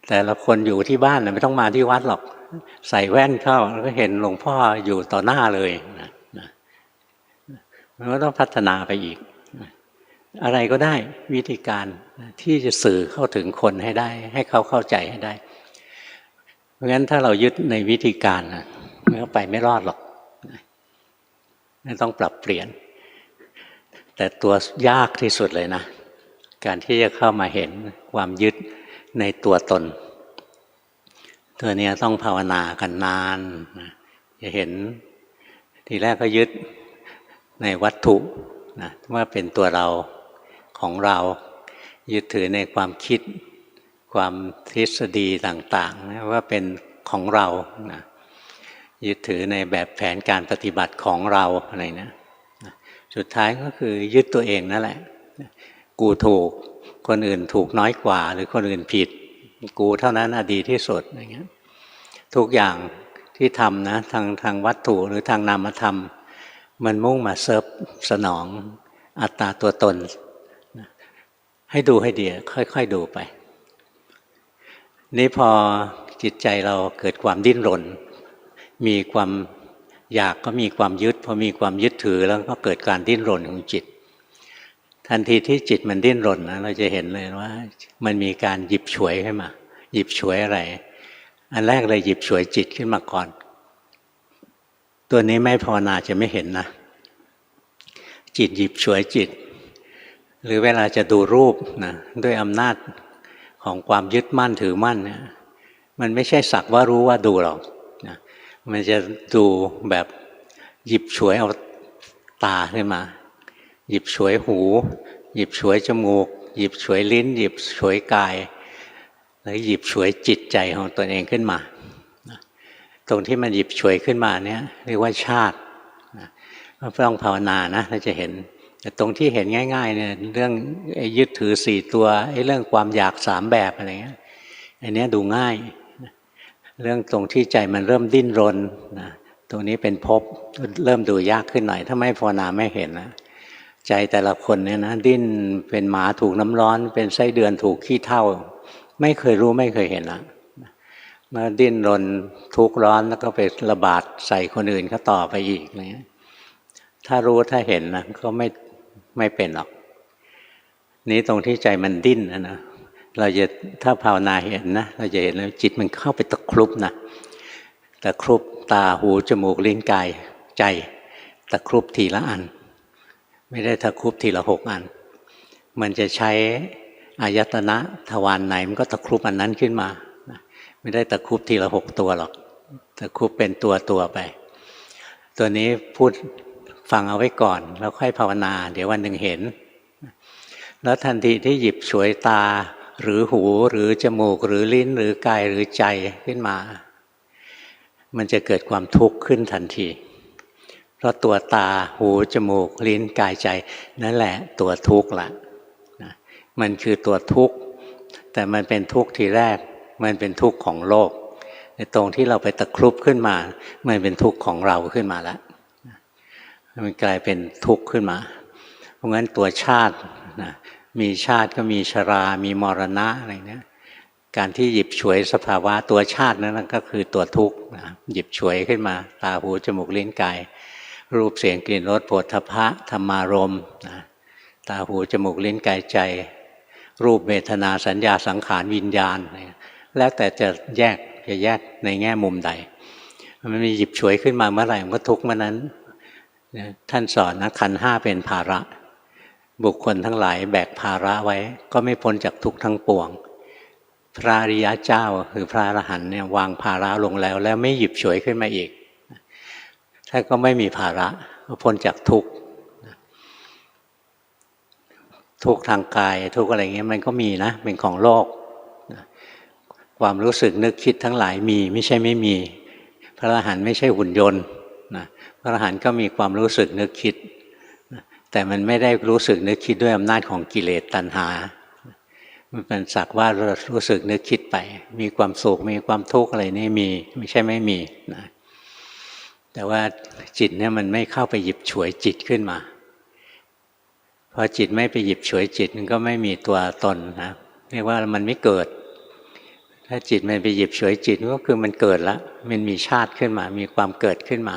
แต่ละคนอยู่ที่บ้านไม่ต้องมาที่วัดหรอกใส่แว่นเข้าแล้วก็เห็นหลวงพ่ออยู่ต่อหน้าเลยมันก็ต้องพัฒนาไปอีกอะไรก็ได้วิธีการที่จะสื่อเข้าถึงคนให้ได้ให้เขาเข้าใจให้ได้เพราะงั้นถ้าเรายึดในวิธีการมันก็ไปไม่รอดหรอกต้องปรับเปลี่ยนแต่ตัวยากที่สุดเลยนะการที่จะเข้ามาเห็นความยึดในตัวตนตัวนี้ต้องภาวนากันนานจะเห็นทีแรกก็ยึดในวัตถุนะว่าเป็นตัวเราของเรายึดถือในความคิดความทฤษฎีต่างๆนะว่าเป็นของเรานะยึดถือในแบบแผนการปฏิบัติของเราอะไรนะสุดท้ายก็คือยึดตัวเองนั่นแหละกูถูกคนอื่นถูกน้อยกว่าหรือคนอื่นผิดกูเท่านั้นดีที่สุดอย่างเงี้ยทุกอย่างที่ทำนะทางวัตถุหรือทางนามธรรมมันมุ่งมาเซิร์ฟสนองอัตตาตัวตนให้ดูให้ดีค่อยๆดูไปนี่พอจิตใจเราเกิดความดิ้นรนมีความอยากก็มีความยึดพอมีความยึดถือแล้วก็เกิดการดิ้นรนของจิตทันทีที่จิตมันดิ้นรนนะเราจะเห็นเลยว่ามันมีการหยิบฉวยขึ้นมาหยิบฉวยอะไรอันแรกเลยหยิบฉวยจิตขึ้นมาก่อนตัวนี้ไม่ภาวนาจะไม่เห็นนะจิตหยิบฉวยจิตหรือเวลาจะดูรูปนะด้วยอำนาจของความยึดมั่นถือมั่นเนี่ยมันไม่ใช่สักว่ารู้ว่าดูหรอกนะมันจะดูแบบหยิบฉวยเอาตาขึ้นมาหยิบฉวยหูหยิบฉวยจมูกหยิบฉวยลิ้นหยิบฉวยกายแล้วหยิบฉวยจิตใจของตัวเองขึ้นมาตรงที่มันหยิบฉวยขึ้นมาเนี่ยเรียกว่าชาติต้องภาวนานะเราจะเห็นแต่ตรงที่เห็นง่ายๆเนี่ยเรื่องยึดถือ4ตัวเรื่องความอยาก3แบบอะไรเงี้ยอันนี้ดูง่าย เรื่องตรงที่ใจมันเริ่มดิ้นรนนะตรงนี้เป็นภพเริ่มดูยากขึ้นหน่อยถ้าไม่ภาวนาไม่เห็นนะใจแต่ละคนเนี่ยนะดิ้นเป็นหมาถูกน้ำร้อนเป็นไส้เดือนถูกขี้เถ้าไม่เคยรู้ไม่เคยเห็นนะเมื่อดิ้นรนทุกข์ร้อนแล้วก็ไประบาดใส่คนอื่นก็ต่อไปอีกอะไรเงี้ยถ้ารู้ถ้าเห็นนะก็ไม่เป็นหรอกนี้ตรงที่ใจมันดิ้นนะเราจะถ้าภาวนาเห็นนะเราจะเห็นแล้วจิตมันเข้าไปตะครุบนะตะครุบตาหูจมูกลิ้นกายใจตะครุบทีละอันไม่ได้ตะครุบทีละ6 อันมันจะใช้อายตนะทวารไหนมันก็ตะครุบอันนั้นขึ้นมาไม่ได้ตะครุบทีละ6 ตัวหรอกตะครุบเป็นตัวไปตัวนี้พูดฟังเอาไว้ก่อนแล้วค่อยภาวนาเดี๋ยววันหนึ่งเห็นแล้วทันทีที่หยิบฉวยตาหรือหูหรือจมูกหรือลิ้นหรือกายหรือใจขึ้นมามันจะเกิดความทุกข์ขึ้นทันทีเพราะตัวตาหูจมูกลิ้นกายใจนั่นแหละตัวทุกข์ละมันคือตัวทุกข์แต่มันเป็นทุกข์ทีแรกมันเป็นทุกข์ของโลกในตรงที่เราไปตะครุบขึ้นมามันเป็นทุกข์ของเราขึ้นมาแล้วมันกลายเป็นทุกข์ขึ้นมาเพราะงั้นตัวชาตินะมีชาติก็มีชรามีมรณะอะไรเนี่ยการที่หยิบฉวยสภาวะตัวชาตินั้นก็คือตัวทุกข์นะหยิบฉวยขึ้นมาตาหูจมูกลิ้นกายรูปเสียงกลิ่นรสโผฏฐัพพะธรรมารมณ์นะตาหูจมูกลิ้นกายใจรูปเวทนาสัญญาสังขารวิญญาณแล้วแต่จะแยกในแง่มุมใดมันมีหยิบฉวยขึ้นมาเมื่อไหร่มันก็ทุกข์เมื่อนั้นท่านสอนนะขันธ์ 5เป็นภาระบุคคลทั้งหลายแบกภาระไว้ก็ไม่พ้นจากทุกข์ทั้งปวงพระอริยเจ้าคือพระอรหันต์เนี่ยวางภาระลงแล้วไม่หยิบฉวยขึ้นมาอีกท่านก็ไม่มีภาระก็พ้นจากทุกข์ทุกข์ทางกายทุกข์อะไรเงี้ยมันก็มีนะเป็นของโลกความรู้สึกนึกคิดทั้งหลายมีไม่ใช่ไม่มีพระอรหันต์ไม่ใช่หุ่นยนต์นะพระอรหันต์ก็มีความรู้สึกนึกคิดแต่มันไม่ได้รู้สึกนึกคิดด้วยอำนาจของกิเลสตัณหามันเป็นสักว่ารู้สึกนึกคิดไปมีความสุขมีความทุกข์อะไรนี่มีไม่ใช่ไม่มีนะแต่ว่าจิตเนี่ยมันไม่เข้าไปหยิบฉวยจิตขึ้นมาพอจิตไม่ไปหยิบฉวยจิตมันก็ไม่มีตัวตนนะเรียกว่ามันไม่เกิดถ้าจิตมันไปหยิบฉวยจิตก็คือมันเกิดแล้วมันมีชาติขึ้นมามีความเกิดขึ้นมา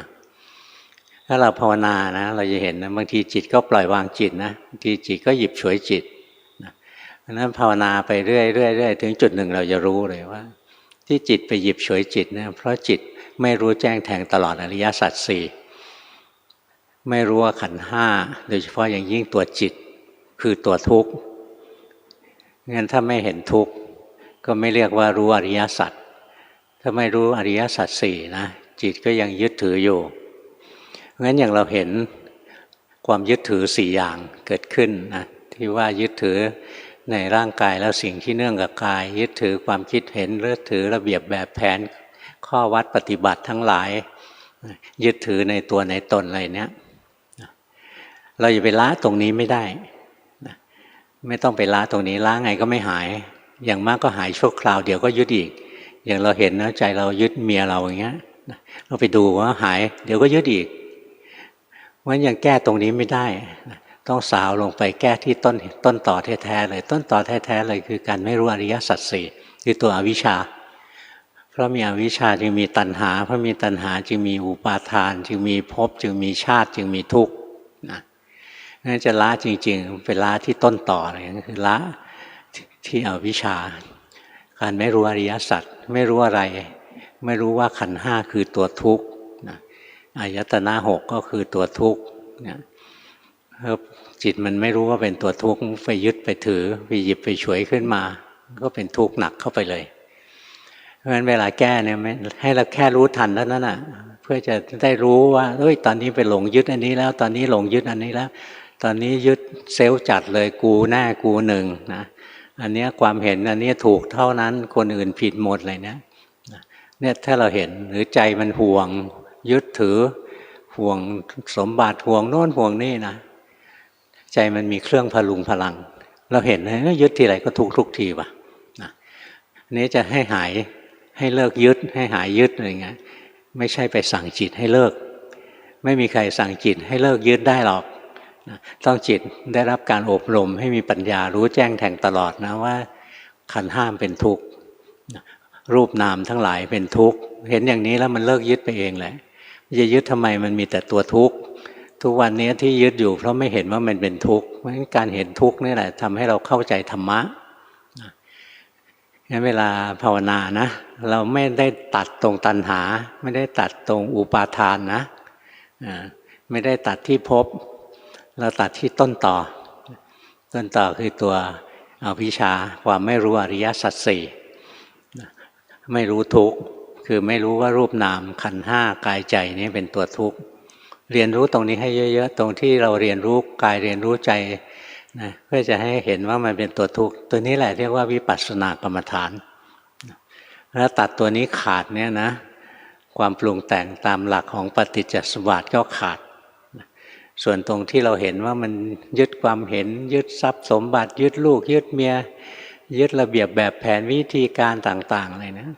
ถ้าเราภาวนานะเราจะเห็นนะบางทีจิตก็ปล่อยวางจิตนะบางทีจิตก็หยิบฉวยจิตเพราะนั้นภาวนาไปเรื่อยถึงจุดหนึ่งเราจะรู้เลยว่าที่จิตไปหยิบฉวยจิตเนี่ยเพราะจิตไม่รู้แจ้งแทงตลอดอริยสัจสี่ไม่รู้ว่าขันธ์ 5โดยเฉพาะอย่างยิ่งตัวจิตคือตัวทุกข์งั้นถ้าไม่เห็นทุกข์ก็ไม่เรียกว่ารู้อริยสัจถ้าไม่รู้อริยสัจสี่นะจิตก็ยังยึดถืออยู่งั้นอย่างเราเห็นความยึดถือ4อย่างเกิดขึ้นนะที่ว่ายึดถือในร่างกายแล้วสิ่งที่เนื่องกับกายยึดถือความคิดเห็นยึดถือระเบียบแบบแผนข้อวัดปฏิบัติทั้งหลายยึดถือในตัวในตนอะไรเนี้ยเราอย่าไปละตรงนี้ไม่ได้ไม่ต้องไปละตรงนี้ละไงก็ไม่หายอย่างมากก็หายชั่วคราวเดี๋ยวก็ยึดอีกอย่างเราเห็นนะใจเรายึดเมียเราอย่างเงี้ยเราไปดูว่าหายเดี๋ยวก็ยึดอีกเพราะฉะนั้นยังแก้ตรงนี้ไม่ได้ต้องสาวลงไปแก้ที่ต้นต่อแท้ๆเลยต้นต่อแท้ๆเลยคือการไม่รู้อริยสัจสี่คือตัวอวิชชาเพราะมีอวิชชาจึงมีตัณหาเพราะมีตัณหาจึงมีอุปาทานจึงมีภพจึงมีชาติจึงมีทุกข์นะนั่นจะละจริงๆเป็นละที่ต้นต่อเลยก็คือละที่อวิชชาการไม่รู้อริยสัจไม่รู้อะไรไม่รู้ว่าขันธ์ 5คือตัวทุกข์อายตนะ 6ก็คือตัวทุกข์จิตมันไม่รู้ว่าเป็นตัวทุกข์ไปยึดไปถือไปหยิบไปฉวยขึ้นมาก็เป็นทุกข์หนักเข้าไปเลยเพราะฉะนั้นเวลาแก้เนี่ยให้เราแค่รู้ทันเท่านั้นน่ะเพื่อจะได้รู้ว่าตอนนี้ไปหลงยึดอันนี้แล้วตอนนี้หลงยึดอันนี้แล้วตอนนี้ยึดเซลล์จัดเลยกูแน่กูหนึ่งนะอันนี้ความเห็นอันนี้ถูกเท่านั้นคนอื่นผิดหมดเลยเนี่ยถ้าเราเห็นหรือใจมันห่วงยึดถือห่วงสมบัติห่วงโน่นห่วงนี่นะใจมันมีเครื่องพลุงพลังเราเห็นนะยึดทีไรก็ทุกทีว่ะนะนี้จะให้หาย ให้เลิกยึดให้หายยึดอะไรเงี้ยไม่ใช่ไปสั่งจิตให้เลิกไม่มีใครสั่งจิตให้เลิกยึดได้หรอกต้องจิตได้รับการอบรมให้มีปัญญารู้แจ้งแทงตลอดนะว่าขันธ์ห้าเป็นทุกข์รูปนามทั้งหลายเป็นทุกข์เห็นอย่างนี้แล้วมันเลิกยึดไปเองแหละจะยึดทำไมมันมีแต่ตัวทุกข์ทุกวันนี้ที่ยึดอยู่เพราะไม่เห็นว่ามันเป็นทุกข์เพราะฉะนั้นการเห็นทุกข์นี่แหละทำให้เราเข้าใจธรรมะงั้นเวลาภาวนานะเราไม่ได้ตัดตรงตัณหาไม่ได้ตัดตรงอุปาทานนะไม่ได้ตัดที่ภพเราตัดที่ต้นต่อคือตัวอวิชชาความไม่รู้อริยสัจสี่ไม่รู้ทุกข์คือไม่รู้ว่ารูปนามขันธ์ห้ากายใจนี้เป็นตัวทุกข์เรียนรู้ตรงนี้ให้เยอะๆตรงที่เราเรียนรู้กายเรียนรู้ใจนะเพื่อจะให้เห็นว่ามันเป็นตัวทุกข์ตัวนี้แหละเรียกว่าวิปัสสนากรรมฐานแล้วตัดตัวนี้ขาดเนี่ยนะความปรุงแต่งตามหลักของปฏิจจสมุปบาทก็ขาดส่วนตรงที่เราเห็นว่ามันยึดความเห็นยึดทรัพย์สมบัติยึดลูกยึดเมียยึดระเบียบแบบแผนวิธีการต่างๆอะไรนะ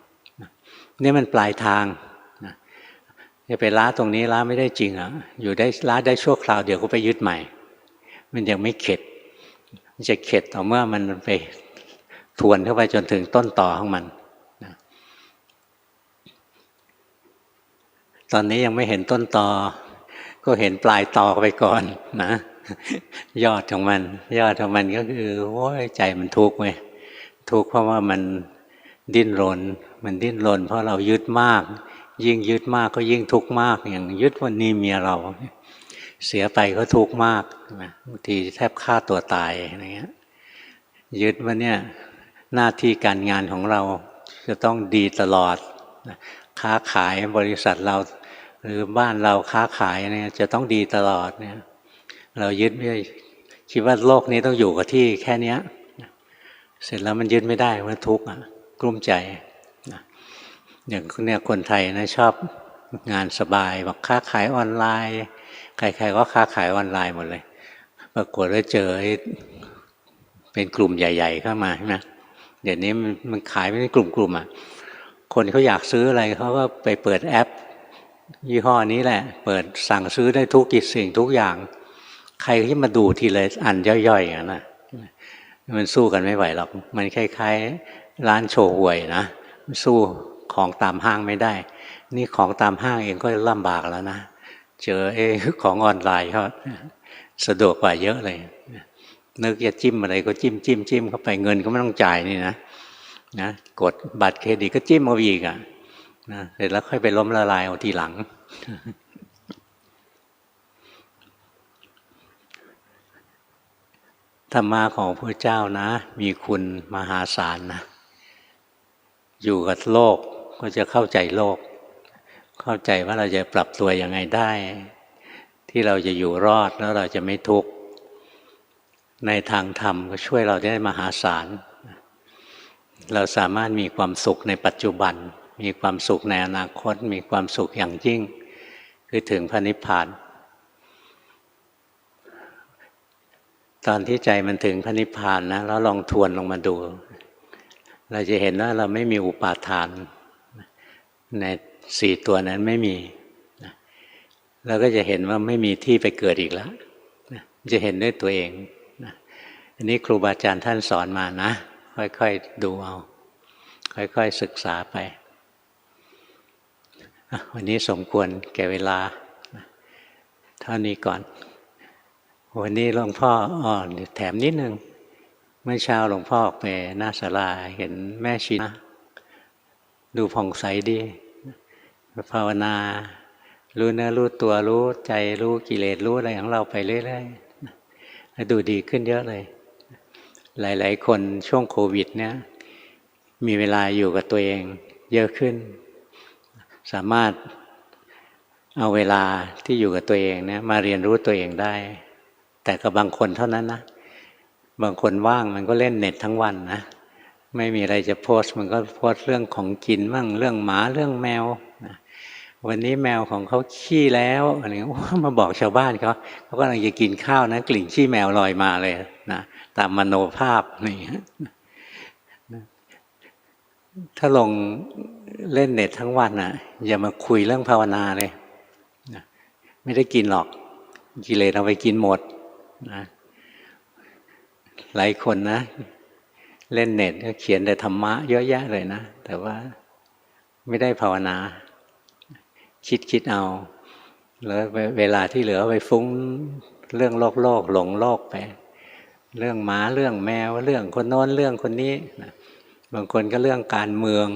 นี่มันปลายทางจะไปล้าตรงนี้ล้าไม่ได้จริงอ่ะอยู่ได้ล้าได้ชั่วคราวเดี๋ยวก็ไปยึดใหม่มันยังไม่เข็ดมันจะเข็ดต่อเมื่อมันไปทวนเข้าไปจนถึงต้นต่อของมันตอนนี้ยังไม่เห็นต้นตอก็เห็นปลายตอไปก่อนนะยอดของมันก็คือโอ้ยใจมันทุกข์เว้ยทุกข์เพราะว่ามันดิ้นรนเพราะเรายึดมากยิ่งยึดมากก็ยิ่งทุกข์มากอย่างยึดว่านี่เมียเราเสียไปก็ทุกข์มากบางทีแทบฆ่าตัวตายอะไรเงี้ยยึดว่าเนี่ยหน้าที่การงานของเราจะต้องดีตลอดค้าขายบริษัทเราหรือบ้านเราค้าขายเนี่ยจะต้องดีตลอดเนี่ยเรายึดไม่คิดว่าโลกนี้ต้องอยู่กับที่แค่นี้เสร็จแล้วมันยึดไม่ได้มันทุกข์กลุ้มใจอย่างเนี่ยคนไทยนะชอบงานสบายบอกค้าขายออนไลน์ใครๆก็ค้าขายออนไลน์หมดเลยปรากฏว่าเจอเป็นกลุ่มใหญ่ๆเข้ามาใช่ไหมเดี๋ยวนี้มันขายเป็นกลุ่มอ่ะคนเขาอยากซื้ออะไรเขาก็ไปเปิดแอปยี่ห้อนี้แหละเปิดสั่งซื้อได้ทุกสิ่งทุกอย่างใครที่มาดูทีละอันย่อยๆนะมันสู้กันไม่ไหวหรอกมันคล้ายๆร้านโชห่วยนะมันสู้ของตามห้างไม่ได้นี่ของตามห้างเองก็ลำบากแล้วนะเจอของออนไลน์เขาสะดวกกว่าเยอะเลยนึกจะจิ้มอะไรก็จิ้มเข้าไปเงินก็ไม่ต้องจ่ายนี่นะกดบัตรเครดิตก็จิ้มเอาอีกนะเสร็จแล้วค่อยไปล้มละลายเอาทีหลังธรรมะของพระเจ้านะมีคุณมหาศาลนะอยู่กับโลกก็จะเข้าใจโลกเข้าใจว่าเราจะปรับตัวยังไงได้ที่เราจะอยู่รอดแล้วเราจะไม่ทุกข์ในทางธรรมก็ช่วยเราได้มหาศาลเราสามารถมีความสุขในปัจจุบันมีความสุขในอนาคตมีความสุขอย่างยิ่งคือถึงพระนิพพานตอนที่ใจมันถึงพระนิพพานนะแล้วลองทวนลงมาดูเราจะเห็นว่าเราไม่มีอุปาทานใน4ตัวนั้นไม่มีเราก็จะเห็นว่าไม่มีที่ไปเกิดอีกแล้วจะเห็นด้วยตัวเองอันนี้ครูบาอาจารย์ท่านสอนมานะค่อยๆดูเอาค่อยๆศึกษาไปวันนี้สมควรแก่เวลาเท่านี้ก่อนวันนี้หลวงพ่อแถมนิดนึงเมื่อเช้าหลวงพ่อออกไปหน้าศาลาเห็นแม่ชีนะดูผ่องใสดีภาวนารู้เนื้อรู้ตัวรู้ใจรู้กิเลสรู้อะไรของเราไปเรื่อยๆแล้วดูดีขึ้นเยอะเลยหลายๆคนช่วงโควิดเนี่ยมีเวลาอยู่กับตัวเองเยอะขึ้นสามารถเอาเวลาที่อยู่กับตัวเองเนี่ยมาเรียนรู้ตัวเองได้แต่กับบางคนเท่านั้นนะบางคนว่างมันก็เล่นเน็ตทั้งวันนะไม่มีอะไรจะโพสต์มันก็โพสต์เรื่องของกินบ้างเรื่องหมาเรื่องแมวนะวันนี้แมวของเขาขี้แล้วอะไรมาบอกชาวบ้านเขากำลังจะกินข้าวนะกลิ่นขี้แมวลอยมาเลยนะตามมโนภาพนี่ ถ้าลงเล่นเน็ตทั้งวันน่ะอย่ามาคุยเรื่องภาวนาเลยไม่ได้กินหรอกกิเลสเอาไปกินหมดนะหลายคนนะเล่นเน็ตก็เขียนแต่ธรรมะเยอะแยะเลยนะแต่ว่าไม่ได้ภาวนาคิดเอาแล้วเวลาที่เหลือไปฟุ้งเรื่องโลกหลงโลกไปเรื่องหมาเรื่องแมวเรื่องคนโน้นเรื่องคนนี้นะบางคนก็เรื่องการเมือง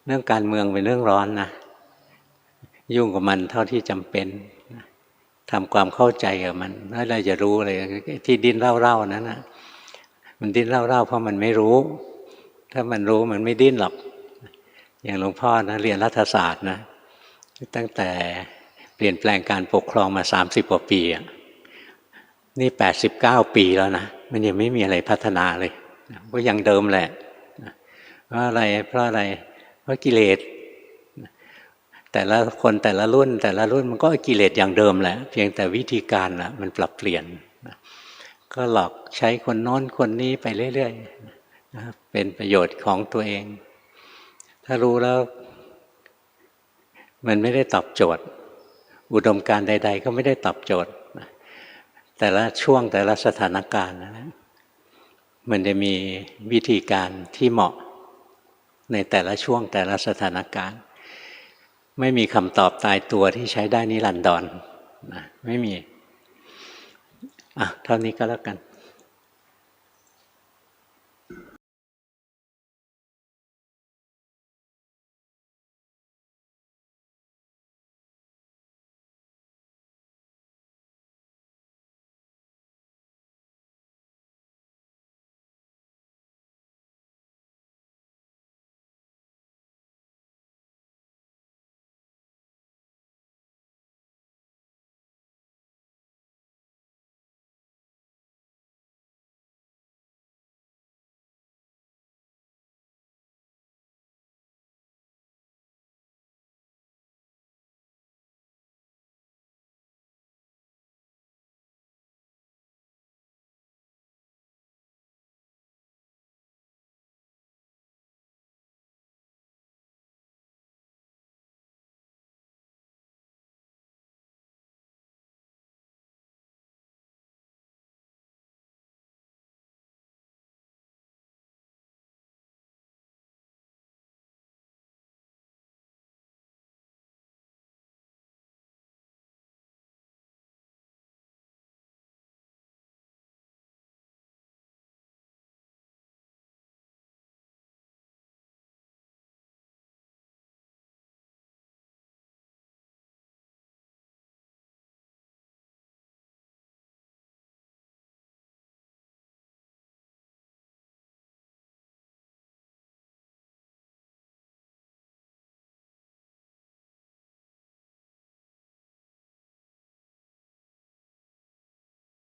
เรื่องการเมืองเป็นเรื่องร้อนนะยุ่งกับมันเท่าที่จำเป็นทำความเข้าใจกับมันแล้วเราจะรู้เลยที่ดิ้นเล่านั้นนะมันดิ้นเล่าเพราะมันไม่รู้ถ้ามันรู้มันไม่ดิ้นหรอกอย่างหลวงพ่อนะเรียนรัฐศาสตร์นะตั้งแต่เปลี่ยนแปลงการปกครองมา30 กว่าปีนี่89 ปีแล้วนะมันยังไม่มีอะไรพัฒนาเลยก็ยังเดิมแหละเพราะอะไรเพราะกิเลสแต่ละคนแต่ละรุ่นมันก็กิเลสอย่างเดิมแหละเพียงแต่วิธีการนะมันปรับเปลี่ยนก็หลอกใช้คนโน้นคนนี้ไปเรื่อยๆเป็นประโยชน์ของตัวเองถ้ารู้แล้วมันไม่ได้ตอบโจทย์อุดมการณ์ใดๆก็ไม่ได้ตอบโจทย์แต่ละช่วงแต่ละสถานการณ์นะมันจะมีวิธีการที่เหมาะในแต่ละช่วงแต่ละสถานการณ์ไม่มีคำตอบตายตัวที่ใช้ได้นิรันดรนะไม่มีเท่านี้ก็แล้วกัน